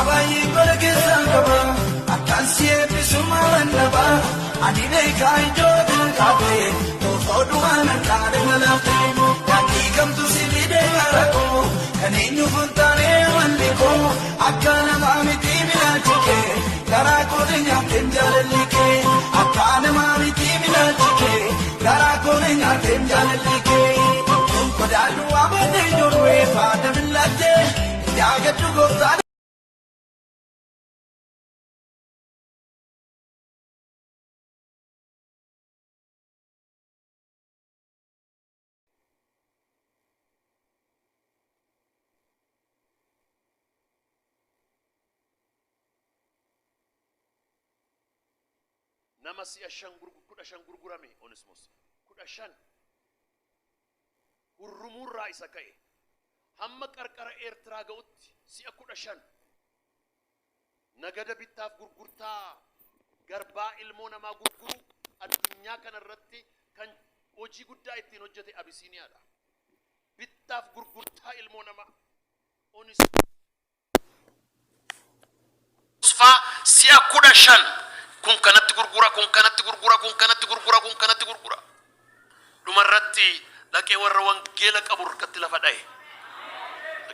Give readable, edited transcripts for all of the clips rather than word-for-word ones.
Abayi kolkesan kaba, akansiye bisuma wanaba. Anine kai jodu kabe, tofodu anakare malafte. Yaki kamtu sibide marako, kaninyu funtane waliko. Akana mami timina chike, karako dinya kenjalelike. Akana mami timina chike, karako dinya kenjalelike. Kodalu abade jorwe fada billate, yagetu gota. Nama siya kuda siyang gurgurame, Onesmos. Kuda siyan. Hurrumurraa isa ka'e. Hamma qarqara Eertiraa ga'utti si'a 15. Nagada bittaaf gurgurtaa garbaa ilmoo namaa gurguru addunyaa kanarratti kan hojii guddaa ittiin hojjete Abisiiniyaadha. Bittaaf gurgurtaa ilmoo namaa. Onesfaa si'a 15. Kun kanatti gurgura, kun kanatti gurgura, kun kanatti gurgura, kun kanatti gurgura. Dhumarratti dhaqee warra wangeela qabu harkatti lafa dha'e.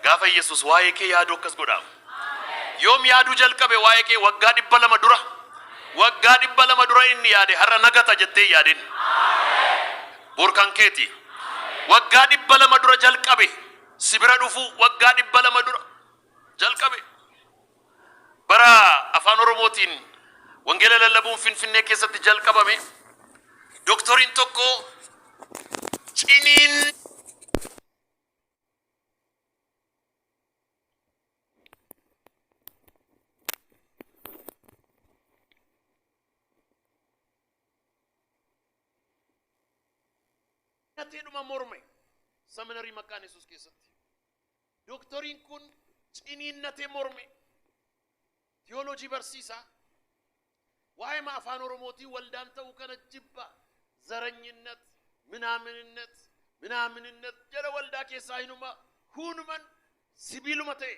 Gaafa Yesuus waa'ee kee yaaduu akkas godhaa. Yoom yaaduu jalqabe waa'ee kee waggaa 200 dura. Waggaa 200 dura inni yaade har'a nagata jettee yaadin. Burkan keeti. Waggaa 200 dura jalqabe sibira dhufu waggaa 200 dura jalqabe. Bara afaan Oromootiin wangeela lallabuun Finfinnee keessatti jalqabame. Doktoriin tokko ciniin nateedhuma morme seminarii maqaan Yesuus keessatti. Doktoriin kun ciniin natee morme teoloojii barsiisaa. Waa'ee afaan Oromootii waldaan ta'uu kana jibba zaranyinnet ምናምንነት ጀረ ወልዳ keessaa hinuma hunuman sibiiluma ta'e.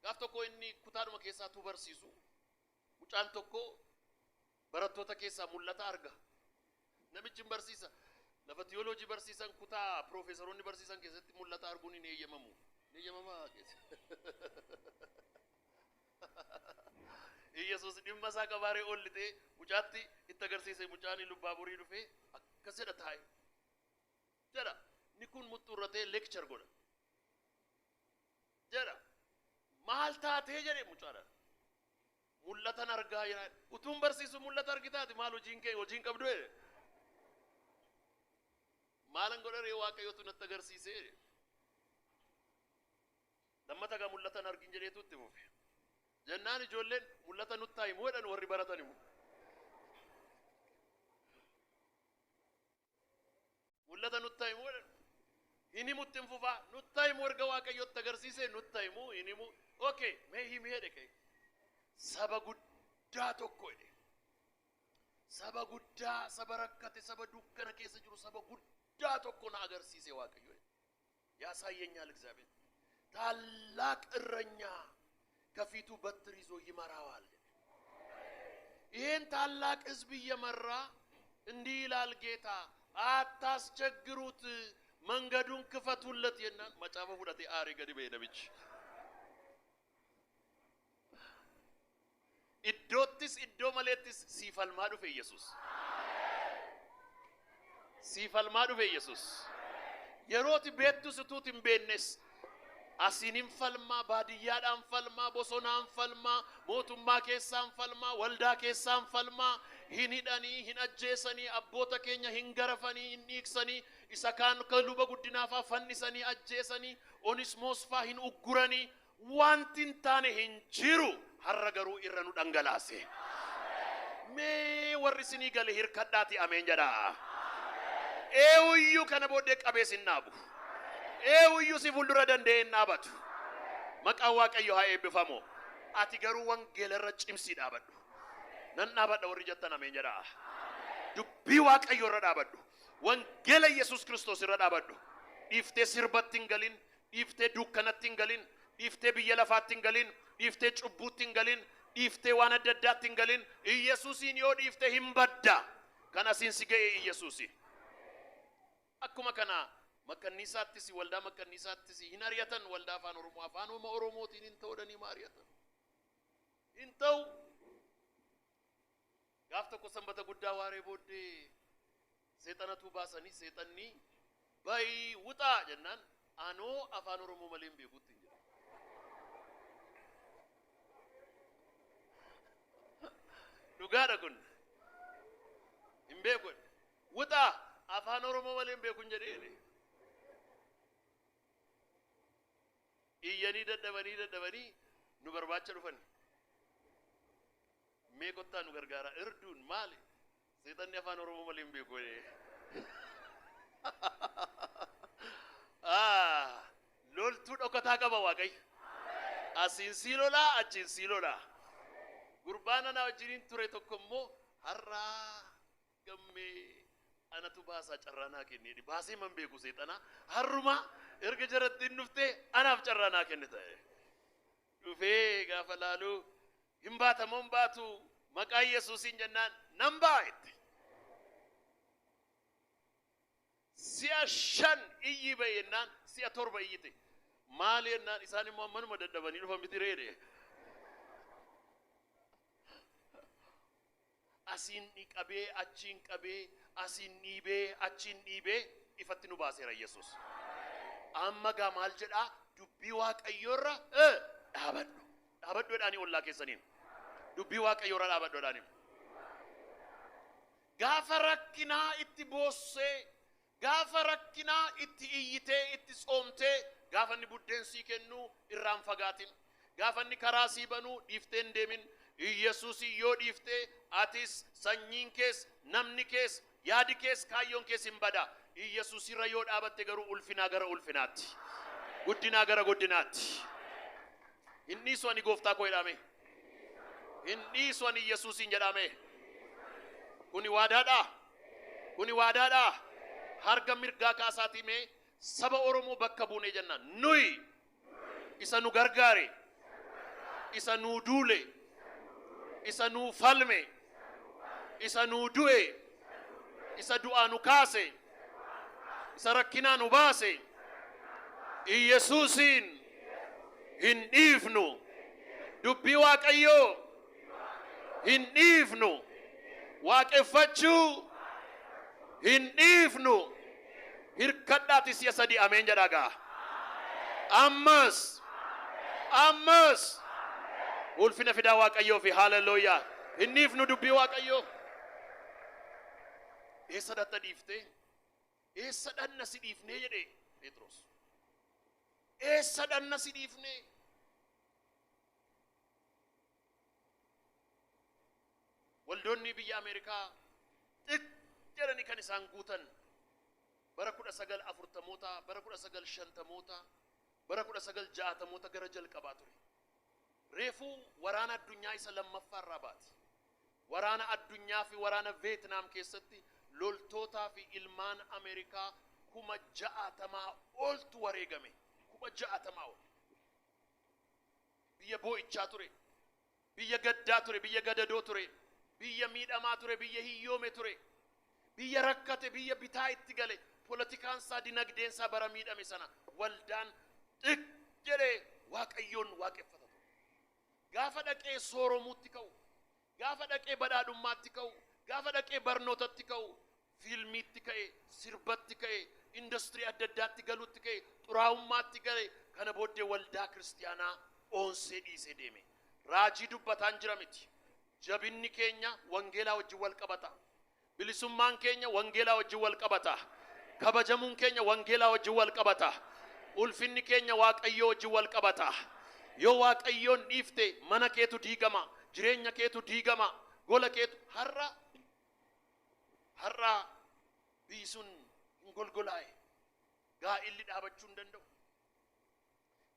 Gaaf tokko inni kutaadhuma keessaa tu barsiisu mucaan tokko barattoota keessaa mul'ata arga. Namichi barsiisa lafa teoloojii barsiisan kutaa profeesoroonni barsiisan keessatti mul'ata arguun hin eeyyamamu. Eeyyamamaa keessa. Yesuus dhimma isaa qabaaree ollite mucaatti itti agarsiise mucaan lubbaaburii dhufe akkas jedha taa'e. Jara ni kun muxxurratee lecture godha. Jara maal taatee jedhe mucaadha. Mul'atan argaa jira. Utuun barsiisu mul'ata argitaati maal hojiin qabdu jedhe. Maalan godharee Waaqayyootu natti agarsiise. Lammata gaa mul'atan argin jedheetu itti fufe. Jennaan ijoolleen mul'ata nutti himu jedhan warri baratan himu. Mul'ata nutti himu jedhan. Inni mutti hin fufaa nutti himu erga Waaqayyootti agarsiise nutti himu inni himu. Okay, mee himi jedhe kee. Saba guddaa tokko jedhe. Saba guddaa, saba rakkate, saba dukkana keessa jiru saba guddaa tokko na agarsiise Waaqayyo. ያሳየኛል እግዚአብሔር ታላቅ እረኛ ከፊቱ በትር ይዞ ይመራዋል። ይሄን ታላቅ ሕዝብ እየመራ እንዲህ ይላል ጌታ፣ አታስቸግሩት፣ መንገዱን ክፈቱለት። የና መጫፈ ሁለቴ አሪ ገዲ በደብች ኢዶትስ ኢዶ መለትስ ሲፈልማ ዱፈ ኢየሱስ ሲፈልማ ዱፈ ኢየሱስ የሮት ቤቱ ስቱት እምቤነስ አሲኒም ፈልማ ባዲያዳን ፈልማ ቦሶናን ፈልማ ሞቱማ ኬሳን ፈልማ ወልዳ ኬሳን ፈልማ ሂኒዳኒ ሂናጀሰኒ አቦተ ኬኛ ሂንገረፈኒ ሂንክሰኒ ኢሳካን ከሉበ ጉዲናፋ ፈኒሰኒ አጀሰኒ ኦኒስሞስፋ ሂን ኡጉረኒ ዋንቲን ታኔ ሂንጂሩ ሀረገሩ ኢረኑ ደንገላሴ ሜ ወርሲኒ ገለ ሂርከዳቲ አሜን ጀዳ ኤውዩ ከነቦደ ቀቤስናቡ ኤውዩ ሲፉልዱረ ደንደና ባቱ መቃዋ ቀዮ ሃይ በፈሞ አቲገሩ ወንጌል ረጭምሲ ዳበዱ ነና ባዳ ወርጀተና መንጀራ ዱቢ ዋቀዮ ረዳበዱ ወንጌል ኢየሱስ ክርስቶስ ረዳበዱ ኢፍቴ ሲርበትንገሊን ኢፍቴ ዱከነትንገሊን dhiiftee biyya lafaatti hin galin, dhiiftee cubbuutti hin galin, dhiiftee waan adda addaatti hin galin. Yesuusiin yoo dhiiftee hin badda. Kan asiin si ga'e Yesuusi. Akkuma kana makkanniisaattis waldaa makkanniisaattis hin ari'atan waldaa afaan Oromoo afaanuma Oromootiin hin ta'uudhanii ma ari'atan. Hin ta'u. Gaaf tokko sanbata guddaa waaree booddee seexanatu baasanii seexanni bayi wuxaa jennaan anoo afaan Oromoo malee hin beekutti hin jedhu. Dhugaadha kun hin beeku wuxaa afaan Oromoo malee hin beeku hin jedhee iyyanii dadhabanii nu barbaacha dhufan. Mee kottaa nu gargaara irduun maali seexanni afaan Oromoo malee hin beeku loltuu dhokataa qaba Waaqayyo. Asiin sii lolaa achiin sii lolaa. Gurbaan ana wajjiniin ture tokko immoo har'aa gammee anatu baasaa carraanaa kennee baasee man beeku seexana har'uma erga jaratti hin dhuftee anaaf carraanaa kenne ta'e dhufee gaafa laaluu hin baatamoo hin baatu maqaa Yesuusiin jennaan nan baa'etti. Si'a 5 iyyi ba'e jennaan si'a 7 iyyite. Maali jennaan isaan immoo manuma dadhabanii dhufan miti reede. Asiin qabee achiin qabee asiin dhiibee achiin dhiibee ifatti nu baaseera Yesuus. Amma gaa maal jedhaa dubbii Waaqayyoorra dhaabadhu. Dhaabadhuudhaanii ollaa keessaniin. Dubbii Waaqayyoorra dhaabadhuudhaanii. Gaafa rakkinaa itti boossee gaafa rakkinaa itti iyyitee itti soomtee gaafa inni buddeen sii kennuu irraan fagaatin. Gaafa inni karaa sii banuu dhiiftee hin deemin. Yesuusii yoo dhiiftee atis sanyiin kees namni kees yaadi kees kaayyoon kees hin bada. Yesuusirra yoo dhaabatte garuu ulfinaa gara ulfinaatti. Guddinaa gara guddinaatti. Hin dhiisu ani gooftaa koo jedhame. Hin dhiisu ani Yesuusiin jedhame. Kuni waadaadha. Kuni waadaadha. Harga mirgaa kaasaatii mee saba Oromoo bakka buunee jennaan. Nuyi isa nu gargaare. Isa nu duule. Isa nu falme. Isa nu du'e. Isa du'aa nu kaase. Isa rakkinaa nu baase. Yesuusiin hin dhiifnu. Dubbii Waaqayyoo hin dhiifnu. Waaqeffachuu hin dhiifnu. Hirkadhaati si'a sadii ameen jedhagaa. Ammas ulfina fidaa Waaqayyoo fi haleluuyaa. Hin dhiifnu dubbii Waaqayyoo. Eessa dhatta dhiiftee? Eessa dhanna si dhiifnee jedhe Peetros. Eessa dhanna si dhiifnee? Waldoonni biyya Ameerikaa jedhanii kan isaan guutan bara 1940moota, bara 1950moota, bara 1960moota gara jalqabaa ture. Reefuu waraana addunyaa isa lammaffaa irraa baate. Waraana addunyaa fi waraana Veetnaam keessatti loltootaa fi ilmaan Ameerikaa 60,000 oltu wareegame. 60,000 ol. Biyya boo'ichaa ture. Biyya gaddaa ture. Biyya gadadoo ture. Biyya miidhamaa ture. Biyya hiyyoome ture. Biyya rakkate. Biyya bitaa itti gale. Poolitikaansaa dinagdeensaa bara miidhame sana waldaan jedhee Waaqayyoon waaqeffata ture. Gaafa dhaqee sooromuutti ka'u. Gaafa dhaqee badhaadhummaatti ka'u. Gaafa dhaqee barnootatti ka'u. Fiilmiitti ka'e. Sirbatti ka'e. Industirii adda addaatti galuutti ka'e. Xuraa'ummaatti gale. Kana booddee waldaa kiristiyaanaa oonsee dhiisee deeme. Raajii dubbataan jira miti. Jabinni keenya wangeelaa wajjin wal qabata. Bilisummaan keenya wangeelaa wajjin wal qabata. Kabajamuun keenya wangeelaa wajjin wal qabata. Ulfinni keenya Waaqayyoo wajjin wal qabata. Yoo Waaqayyoon dhiifte mana keetu diigama, jireenya keetu diigama, gola keetu har'a biyyi sun hin golgolaa'e. Gaa'illi dhaabachuu hin danda'u.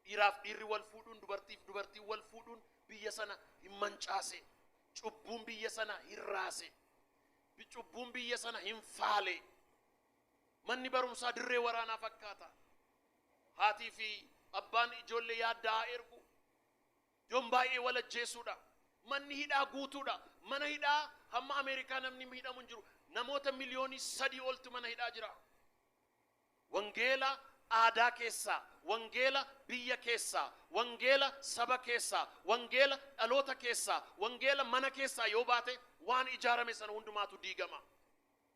Dhiiraaf dhiirri wal fuudhuun, dubartiif dubartiin wal fuudhuun biyya sana hin mancaase. Cubbuun biyya sana hin raase. Cubbuun biyya sana hin faale. Manni barumsaa dirree waraanaa fakkaata. Haatii fi abbaan ijoollee yaaddaa ergu yoon baay'ee wala jeesuudha manni hidhaa guutuudha mana hidhaa hamma Ameerikaa namni hidhamu hin jiru namoota miliyoonii 3 oltu mana hidhaa jira wangeela aadaa keessaa wangeela biyya keessaa wangeela saba keessaa wangeela dhaloota keessaa wangeela mana keessaa yoo baate waan ijaarame sana hundumaatu diigama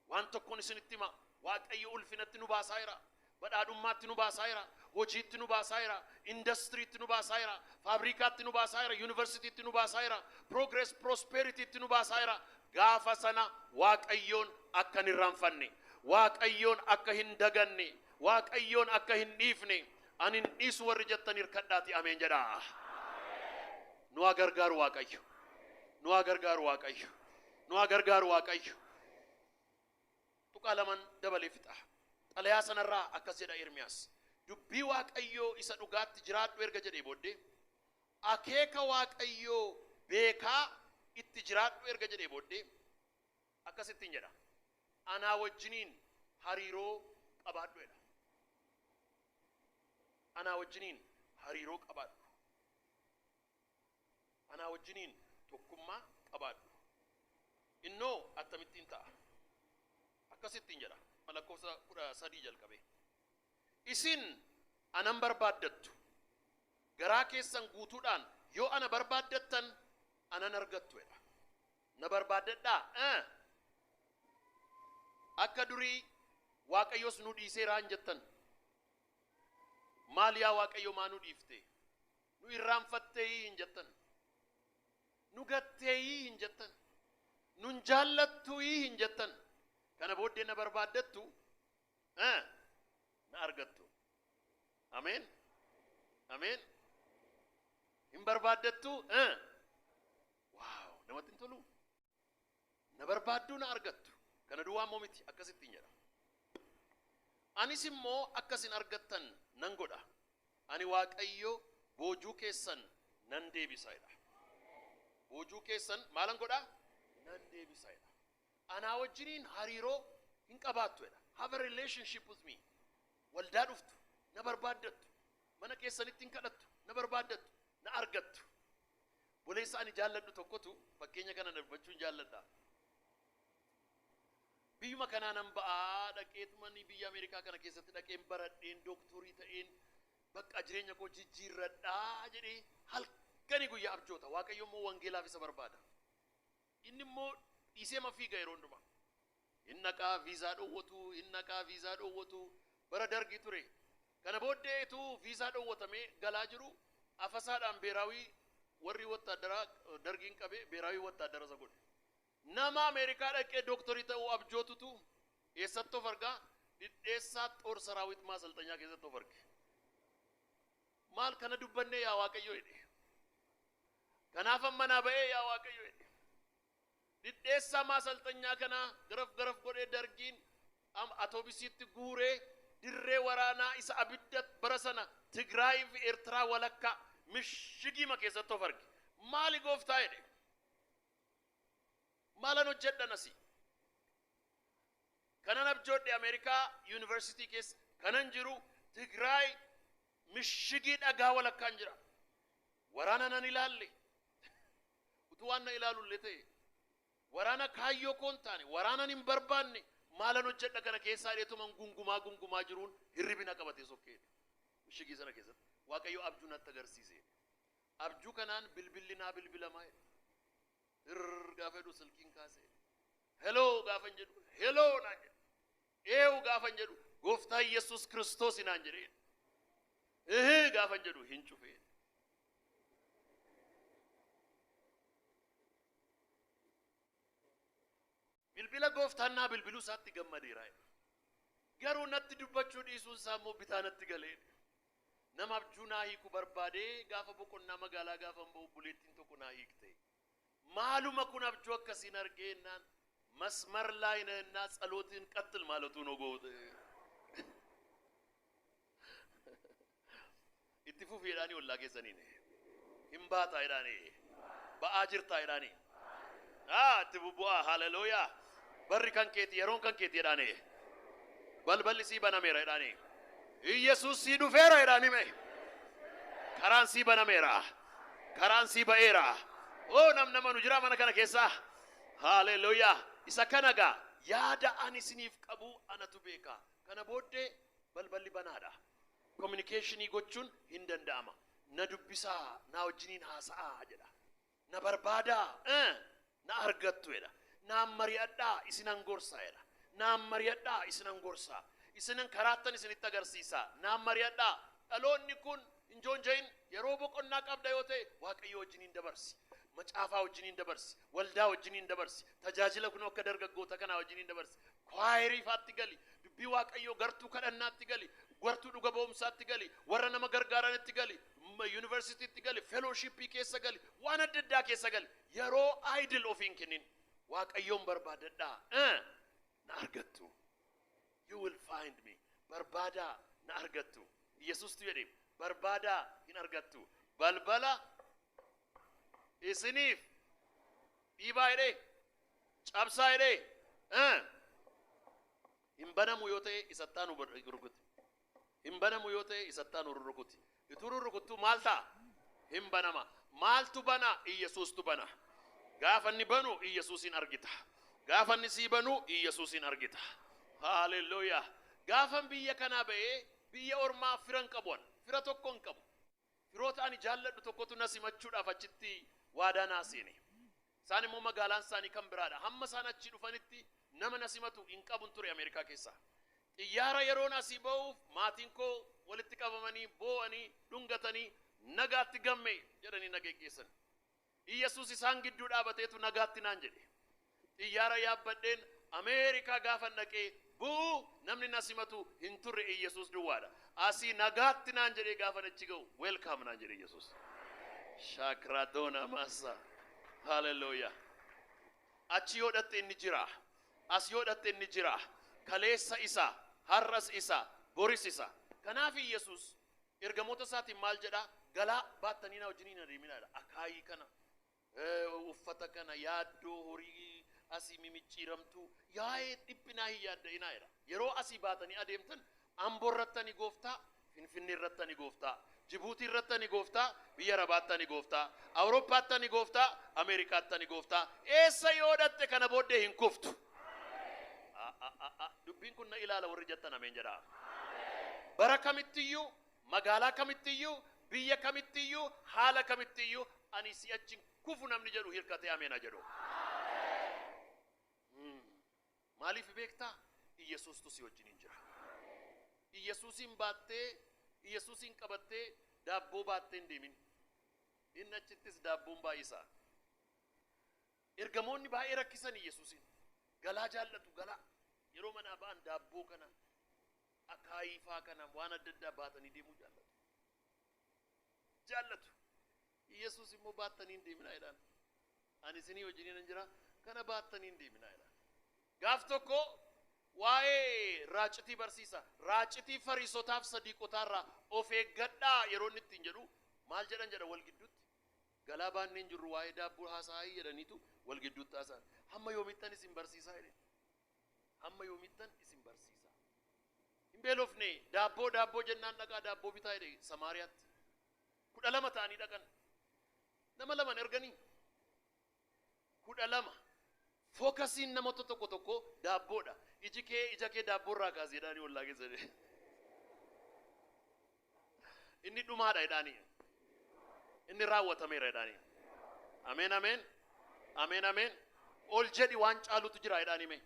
waan tokkoon isinitti hima waaqayyo ulfinatti nu baasaa jira badhaadhummaatti nu baasaa jira hojiitti nu baasaa jira industiriitti nu baasaa jira faabrikaatti nu baasaa jira yuunivarsiitiitti nu baasaa jira progress prosperitytti nu baasaa jira gaafa sana waaqayyoon akka hin irraanfanne waaqayyoon akka hin daganne waaqayyoon akka hin dhiifne ani hin dhiisu warri jettan hirkadhaati ameen jedha nu agargaaru waaqayyo nu agargaaru waaqayyo nu agargaaru waaqayyo tuqaalaman dabalee fixa xalayaa sanarraa akkas jedha Ermiyaas dubbii waaqayyoo isa dhugaatti jiraadhu erga jedhee booddee akeeka waaqayyoo beekaa itti jiraadhu erga jedhee booddee akkasittiin jedha anaa wajjiniin hariiroo qabaadhu jedha anaa wajjiniin hariiroo qabaadhu anaa wajjiniin tokkummaa qabaadhu innoo akkamittiin ta'a akkasittiin jedha lakkoofsa 13 jalqabe isin anan barbaaddattu garaa keessan guutuudhaan yoo ana barbaaddattan anan argattu jedha na barbaaddadhaa akka durii waaqayyos nu dhiiseeraa hin jettan maal yaa waaqayyo maa nu dhiifte nu irraanfattee hin jettan nu gattee hin jettan nun jaallattuu hin jettan kana booddee na barbaaddattu na argattu ameen ameen hin barbaaddattu waaw namatti hin tolu na barbaadduu na argattu kana duwwaa moo miti akkasittiin jedha anis immoo akkasin argattan nan godha ani waaqayyo boojuu keessan nan deebisa jedha boojuu keessan maalan godha nan deebisa jedha anaa wajjiniin hariiroo hin qabaattu jedha have a relationship with me waldaa dhuftu na barbaaddattu mana keessanitti hin kadhattu na barbaaddattu na argattu boleessa ani jaalladhu tokkotu fakkeenya kana dubbachuun jaalladha biyyuma kanaa nan ba'aa dhaqeetumani biyya Ameerikaa kana keessatti dhaqeen baradheen dooktorii ta'een bakka jireenya koo jijjiirradhaa jedhee halkanii guyyaa abjoota waaqayyo immoo wangeelaaf isa barbaada inni immoo dhiisee mafiiga yeroo hundumaa innaqaa viizaa dhoowwatu bara dargii ture kana booddeetu viizaa dhoowwatamee galaa jiru afasaadhaan beeraawii warri wattaaddaraa dargiin qabee beeraawii wattaaddara isa godhe nama Ameerikaa dhaqee dooktorii ta'uu abjootutu eessatti of argaa dhidheessaa xoor saraawit maasalxanyaa keessatti of arge maal kana dubbannee yaa waaqayyo jedhe kanaaf ammanaa ba'ee yaa waaqayyo jedhe dhidheessaa maasalxanyaa kana garaf godhee dargiin atoobisiitti guuree dirree waraanaa isa abidda bara sana Tigraay fi Eertiraa walakkaa mishigiima keessatti of arge maali gooftaa jedhe maalan hojjedhan asii kanan abjoodhe Ameerikaa yuunivarsiitii keessa kanan jiru Tigraay mishigii dhagaa walakkaan jira waraana nan ilaalle utuu waan na ilaalullee ta'e waraana kaayyoo koon taane waraana hin barbaanne maalan hojjedha kana keessaa dheetuman gungumaa jiruun hirribina qabatee sokkeedha mishigii sana keessatti waaqayyo abjuu natti agarsiise abjuu kanaan bilbilinaa bilbilamaa gaafa jedhu silkiin kaasee heloo gaafan jedhu heloo naan jedhu eewu gaafan jedhu gooftaa Yesuus Kiristoos naan jedhee gaafan jedhu hin cufee bilbila gooftaannaa bilbiluu isaatti gammadeera garuu natti dubbachuu dhiisuun isaa immoo bitaa natti galee nama abjuu naa hiiku barbaadee gaafa boqonnaa magaalaa gaafa ba'u buleettiin tokko naa hiikte maaluma kun abjuu akkasiin argeennaan መስመር ላይ ነህና ጸሎትን ቀጥል ማለቱ ነው ጎት ኢትፉፍ ይዳኒ ወላ ገዘኒ ነ ኢምባታ ይዳኒ በአጅርታ ይዳኒ ትቡቡአ ሃሌሉያ በር ከንኬት የሮን ከንኬት ይዳኒ በልበል ሲ በናሜራ ይዳኒ ኢየሱስ ሲዱፌራ ይዳኒ karaan sii banameera karaan sii ba'eera oo nama nu jira mana kana keessa haleluuyaa isa kana gaa yaada ani isiniif qabu anatu beeka kana booddee balballi banaadha communicationii gochuun hin danda'ama na dubbisaa na wajjiniin haasa'aa jedha na barbaadaa na argattu jedha na mari'adhaa isinan gorsaa jedha na mari'adhaa isinan gorsaa isinan karaattan isinitti agarsiisaa na mari'adhaa dhaloonni kun injoonjayin yeroo boqonnaa qabda yoo ta'e waaqayyo wajjiniin dabarsi macaafaa wajjiniin dabarsi waldaa wajjiniin dabarsi tajaajila kun akka dargaggoota kana wajjiniin dabarsi kwaayiriifaatti gali dubbii waaqayyo gartuu kadhannaatti gali gartuu dhuga ba'umsaatti gali warra nama gargaaranitti gali yuunivarsiitiitti gali fellowshippii keessa gali waan adda addaa keessa gali yeroo idle ofiin kennin waaqayyoon barbaadadhaa na argattu you will find me barbaadaa na argattu Yesuustu jedhe barbaadaa hin argattu balbala isiniif dhiibaa jedhee cabsaa jedhee hin banamu yoo ta'e isattaan rukuti hin banamu yoo ta'e isattaan rukuti ituu rukuttu maal ta'a hin banama maaltu bana Yesuustu bana gaafa inni banu Yesuusin argita gaafa inni sii banu Yesuusin argita haleluuyaa gaafa biyya kanaa ba'ee biyya ormaa firan qabuun fira tokko hin qabu firoota ani jaalladhu tokkotu na simachuudhaaf achitti waadaa naa seene isaan immoo magaalaan isaanii kan biraadha hamma isaan achi dhufanitti nama na simatu hin qabun ture Ameerikaa keessa xiyyaara yeroo asii ba'uuf maatiin koo walitti qabamanii boo'anii dhungatanii nagaatti gamme jedhanii na geggeessan Yesuus isaan gidduu dhaabateetu nagaatti naan jedhe xiyyaara yaabbadheen Ameerikaa gaafa dhaqee buu namni na simatu hin turre Yesuus duwwaadha asii nagaatti naan jedhe gaafa achi ga'u welcome naan jedhe Yesuus shakradona masa haleluuyaa achi yoo dhatte inni jira as yoo dhatte inni jira kaleessa isa har'as isa boris isa kanaaf Yesuus ergamoota isaatiin maal jedha galaa baattanii na wajjiniin adeeminaadha akaayii kana uffata kana yaaddoo horii asii mimicciiramtu yaa'ee dhiphinaa hin yaadda'inaa jedha yeroo asii baatanii adeemtan Amboo irrattanii gooftaa Finfinnee irrattanii gooftaa Jibuutii irrattanii gooftaa biyya Arabaattanii gooftaa Awurooppaattanii gooftaa Ameerikaattanii gooftaa eessa yoo dhatte kana booddee hin kuftu dubbiin kun na ilaala warri jettan ameen jedhaa bara kamittiyyuu magaalaa kamittiyyuu biyya kamittiyyuu haala kamittiyyuu ani si'achi kufu namni jedhu hirkatee ameena jedhu maaliif beektaa Yesuustu si wajjiniin jira Yesuusin baattee Yesuusin qabattee daabboo baattee hin deemin inni achittis daabboon baay'isaa ergamoonni baay'ee rakkisan Yesuusin galaa jaallatu galaa yeroo manaa ba'an daabboo kana akaayifaa kana waan adda addaa baatanii deemuu jaallatu Yesuus immoo baattanii hin deeminaa jedhaan ani isinii wajjiniin jira kana baattanii hin deeminaa jedhaan gaaf tokko waa'ee raacitii barsiisa raacitii fariisotaaf sadiiqotaarraa of eeggadhaa yeroo inni ittiin jedhu maal jedhan jedha wal gidduutti galaa baanneen jirru waa'ee daabboo haasa'aa jedhaniitu wal gidduutti haasa'an hamma yoomittan isin barsiisaa jedhe hamma yoomittan isin barsiisaa hin beelofne daabboo jennaan dhaqaa daabboo bitaa jedhe Samaariyaatti 12 ta'anii dhaqan nama laman erganii 12 fookasiin namoota tokko daabboodha ija kee daabboorraa kaasee jedhanii wallaa keessa jedhe inni dhumaadha jedhanii inni raawwatameera jedhanii ameen ameen ameen ameen ol jedhi waan caalutu jira jedhanii mee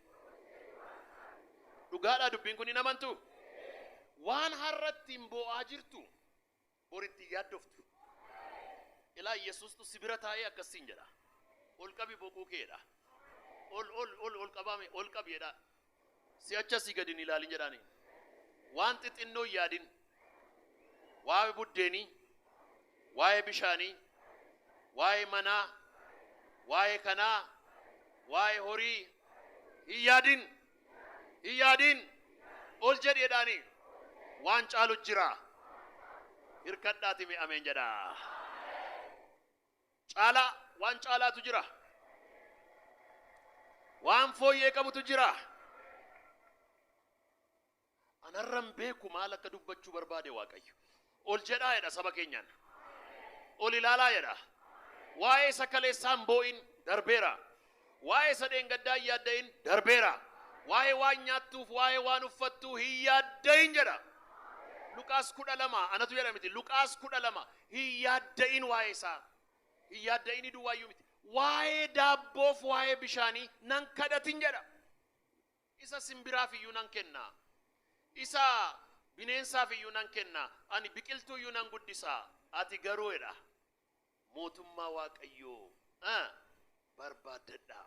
dhugaadha dubbiin kun hin amantu waan har'atti hin boo'aa jirtu boritti yaaddoftu ilaa Yesuustu sibira taa'ee akkasiin jedha ol qabi boquu keedha ol qabame ol qabiidha si'acha si gadin ilaalin jedhani waan xixinnoo yaadin waa'ee buddeenii waa'ee bishaanii waa'ee manaa waa'ee kanaa waa'ee horii hin yaadin ol jedheedhaani waan caalu jira hirkadhaati mee ameen jedha caala waan caalaatu jira waan fooyyee qabutu jira anarran beeku maal akka dubbachuu barbaade waaqayyo ol jedhaa jedha saba keenyaan ol ilaalaa jedha. Waa'ee isa kaleessaan boo'in darbeera. Waa'ee isa dheengaddaa hin yaadda'in darbeera. Waa'ee waan nyaattuuf waa'ee waan uffattuu hin yaadda'in jedha. Luqaas 12 anatu jedha miti. Luqaas 12 hin yaadda'in waa'ee isaa. Hin yaadda'in duwwaayyuu miti. Waa'ee daabboof waa'ee bishaanii nan kadhatin jedha. Isa simbiraaf iyyuu nan kenna. Isa bineensaaf iyyuu nan kenna. Ani biqiltuu iyyuu nan guddisa. Ati garuu jedha. Mootummaa Waaqayyoo barbaadadha.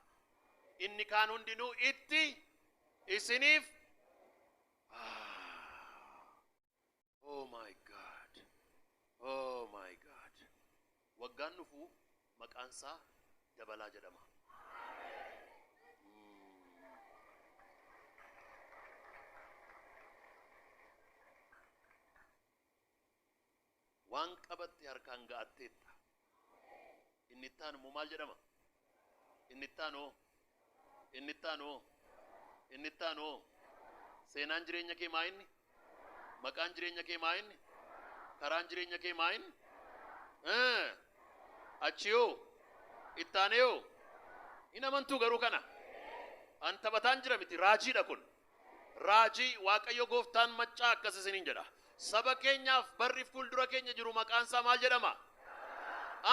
Inni kaan hundinuu itti isiniif. Oh my God. Oh my God. Waggaan dhufu maqaansaa dabalaa jedhama. Waan qabatte harkaan ga'atteetta. Inni ittaanu moo maal jedhama? Inni ittaanu seenaan jireenya kee maa inni? Maqaan jireenya kee maa inni? Karaan jireenya kee maa inni? Achiyoo ittaaneyoo hin amantuu garuu kana an taphataan jira miti. Raajiidha kun. Raajii Waaqayyo gooftaan maccaa akkas isiniin jedha. Saba keenyaaf barri fuuldura keenya jiru maqaansaa maal jedhama?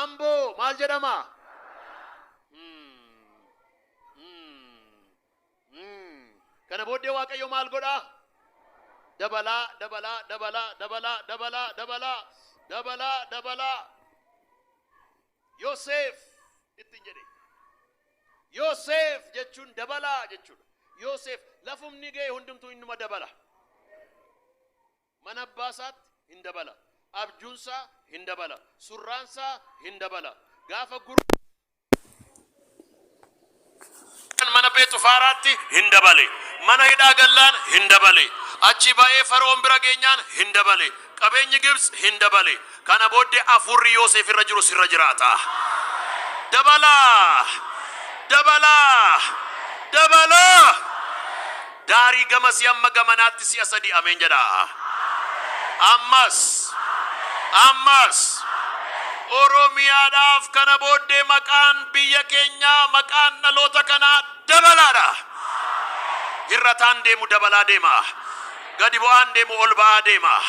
Amboo maal jedhama? Kana booddee Waaqayyo maal godhaa? Dabalaa. Yoosef ittiin jedhe. Yoosef jechuun dabalaa jechuudha. Yoosef lafumni ga'e hundumtuu innuma dabala. Mana abbaasaatti hin dabala. Abjuunsaa hin dabala. Surraansaa hin dabala. Gaafa mana Beetufaaraatti hin dabale. Mana hidhaa gallaan hin dabale. Achi ba'ee Fara'oon bira geenyaan hin dabale. Qabeenyi Gibs hin dabale. Kana booddee afurri Yoosef irra jiru sirra jiraata. Dabalaa. Daarii gamasii amma gamanaatti si'a sadii ameen jedha. Ammas Oromiyaadhaaf kana booddee maqaan biyya keenyaa maqaan dhaloota kanaa dabalaadha. Hirrataan deemu dabalaa deema. Gadi bu'aan deemu ol ba'aa deema.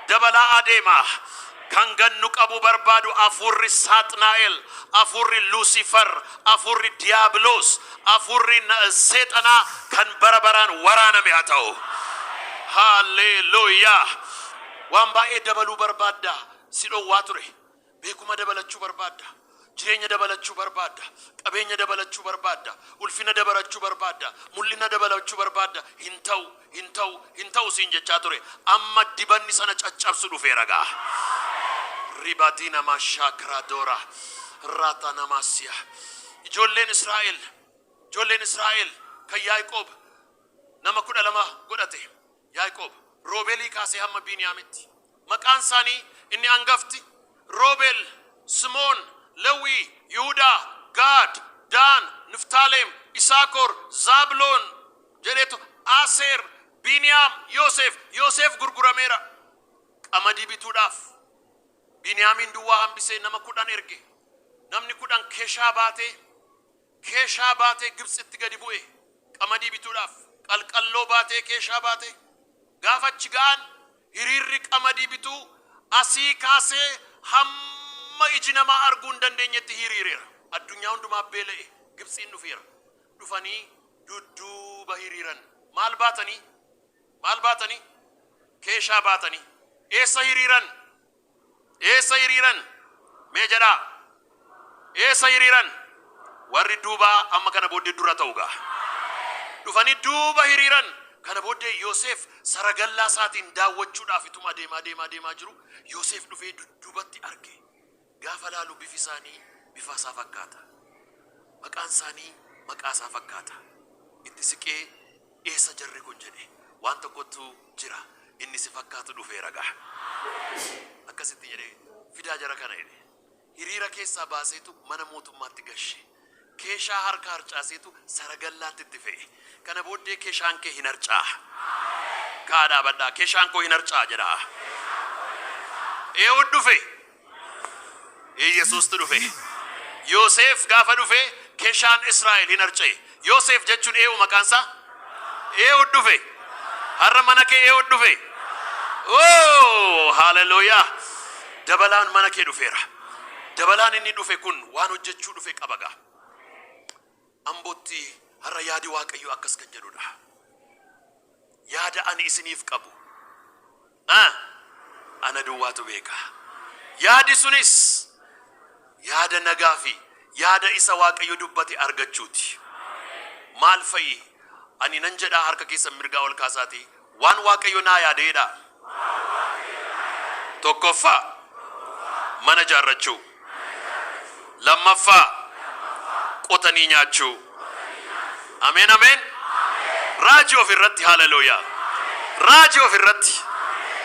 Dabalaa adeema. Kan gannu qabu barbaadu afurri Saaxnaa'el, afurri Lucifer, afurri Diiyaabiloos, afurri Seexanaa kan bara baraan waraaname haa ta'u. Haalleluuyaa. Waan baay'ee dabaluu barbaadda. Si dhowwaa ture. Beekuma dabalachuu barbaadda. Jireenya dabalachuu barbaadda. Qabeenya dabalachuu barbaadda. Ulfina dabalachuu barbaadda. Mul'ina dabalachuu barbaadda. Hin ta'u siin jechaa ture. Amma dibanni sana caccabsu dhufeera gaa. Ribati nama Shakradora. Rata nama Siya. Ijoolleen Israa'el kan Yaaqoob nama 12 godhate. Yaaqoob Roobelii kaasee hamma Biiniyaamitti. Maqaan isaanii inni hangafti Roobel, Simoon, Lewwii, Yihuudaa, Gaad, Daan, Niftaalem, Isaakor, Zaabiloon jedheetu Aseer, Biiniyaam, Yoosef gurgurameera. Qamadii bituudhaaf Biiniyaamin duwwaa hambisee nama 10 erge. Namni 10 keeshaa baatee Gibsitti gadi bu'e. Qamadii bituudhaaf qalqalloo baatee keeshaa baatee. Gaafachi ga'an hiriirri qamadii bituu asii kaasee hamma iji namaa arguu hin dandeenyetti hiriireera. Addunyaa hundumaa beela'e. Gibsiin dhufeera. Dhufanii dudduuba hiriiran. Maal baatanii? Keeshaa baatanii. Eessa hiriiran? Mee jedhaa. Eessa hiriiran? Warri duubaa amma kana booddee dura ta'u gaa. Dhufanii duuba hiriiran. Kana booddee Yoosef saragallaa isaatiin daawwachuudhaaf ituma deemaa jiru. Yoosef dhufee dudduubatti arge. Gaafa laalu bifi isaanii bifa isaa fakkaata. Maqaan isaanii maqaa isaa fakkaata. Itti siqee eessa jarri kun jedhe. Waan tokkotu jira. Inni si fakkaatu dhufeera gaa. Akkasitti jedhee fidaa jara kana jedhe. Hiriira keessaa baaseetu mana mootummaatti gashe. Keeshaa harka harcaaseetu saragallaatti itti fe'e. Kana booddee keeshaan kee hin harcaa. Kaadhaa badhaa keeshaan koo hin harcaa jedha. Eewud dhufe. ኢየሱስ ትዱፌ ዮሴፍ ጋፈ ዱፌ ኬሻን እስራኤል ሂነርጨ ዮሴፍ ጀቹን ኤው መቃንሳ ኤው ዱፌ ሀረመነከ ኤው ዱፌ ኦ ሃሌሉያ ደበላን መነከ ዱፌራ ደበላን እኒ ዱፌ ኩን ዋን ሆጀቹ ዱፌ ቀበጋ አምቦቲ ሀረ ያዲ ዋቀዩ አከስ ከንጀዱዳ ያዳ አኒ እስኒፍ ቀቡ አነ ዱዋቱ ቤካ ያዲ ሱኒስ ያደ ነጋፊ ያደ ኢሳ ዋቀዩ ዱበቲ አርገቹቲ ማልፈይ አኒ ነንጀዳ ሀርከ ኬሰ ምርጋ ወልካሳቲ ዋን ዋቀዩ ና ያዴዳ ቶኮፋ መነጃረቹ ለማፋ ቆተኒኛቹ አሜን አሜን ራጂዮ ፊረቲ ሃሌሉያ ራጂዮ ፊረቲ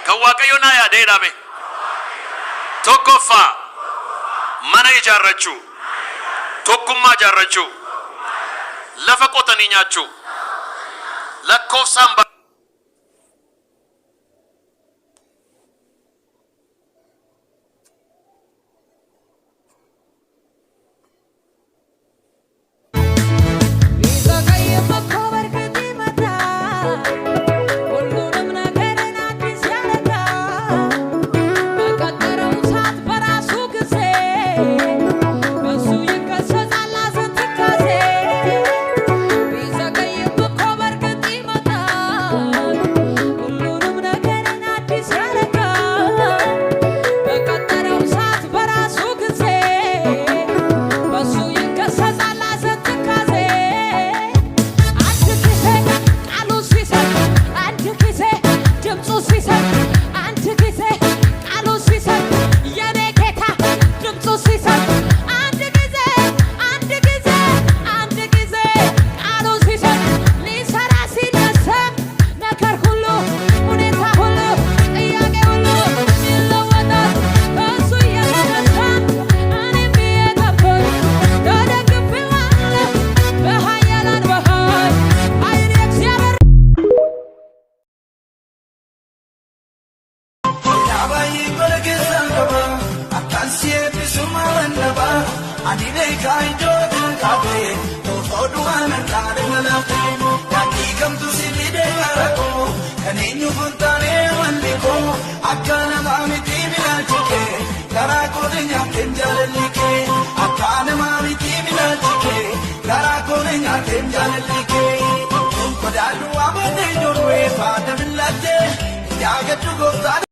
ከዋቀዩ ና ያዴዳ ሜ ቶኮፋ መነ ይጃረቹ ቶኩማ ጃረቹ ለፈቆተኒኛቹ ለኮፍሳም Dalu abade jorwe fa de millate ya get to go